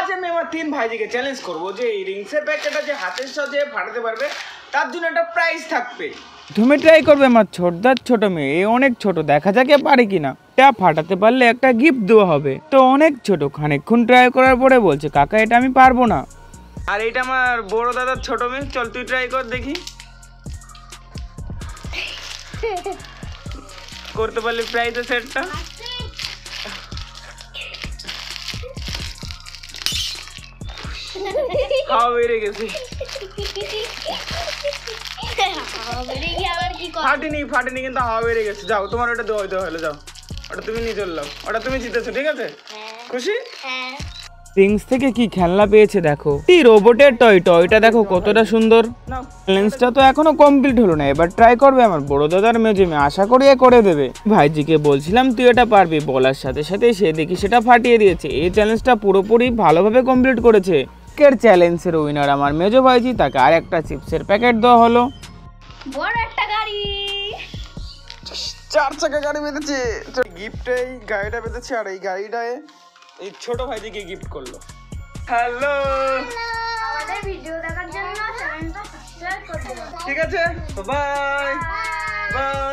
আজ আমি আমার 3 ভাইজিকে চ্যালেঞ্জ করবো যে এই রিংসের প্যাকেটটা যে হাতের সাথে ফাটাতে পারবে তার জন্য একটা প্রাইজ থাকবে। তুমি ট্রাই করবে আমার ছোটদার ছোট মেয়ে, এ অনেক ছোট, দেখা যাক এ পারে কিনা। এটা ফাটাতে পারলে একটা গিফট দেওয়া হবে। তো অনেক ছোট, খানিকক্ষণ ট্রাই করার পরে বলছে কাকা এটা আমি পারবো না। আর এটা আমার বড় দাদার ছোট মেয়ে, চল তুই ট্রাই কর দেখি। করতে পারলে প্রাইজের সেটটা। হাওয়া বেড়ে গেছে। ফাটেনি কিন্তু হাওয়া বেড়ে গেছে। যাও তোমার ওটা দেওয়া হলো, যাও ওটা তুমি নিয়ে চললাম, ওটা তুমি জিতেছো, ঠিক আছে? খুশি? রিংস থেকে কি খেলনা পেয়েছে দেখো, এই রোবটের টয়টা দেখো কতটা সুন্দর। চ্যালেঞ্জটা তো এখনো কমপ্লিট হলো না, এবার ট্রাই করবে আমার বড় দাদার মেজে মেয়ে, আশা করি করে দেবে। ভাইজিকে বলছিলাম তুই এটা পারবি, বলার সাথে সাথে সে দেখি সেটা ফাটিয়ে দিয়েছে। এই চ্যালেঞ্জটা পুরোপুরি ভালোভাবে কমপ্লিট করেছে। এর চ্যালেঞ্জের উইনার আমার মেজো ভাইজি, তাকে আর একটা চিপসের প্যাকেট দেওয়া হলো। বড় একটা গাড়ি, 4 চাকা গাড়ি পেতেছে। গিফটে এই গাড়িটা পেতেছে, আর এই গাড়িটায় এই ছোট ভাইজিকে গিফট করলো। হ্যালো, আমাদের ভিডিও দেখার জন্য চ্যানেলটা সাবস্ক্রাইব করে দিন। ঠিক আছে, বাই বাই।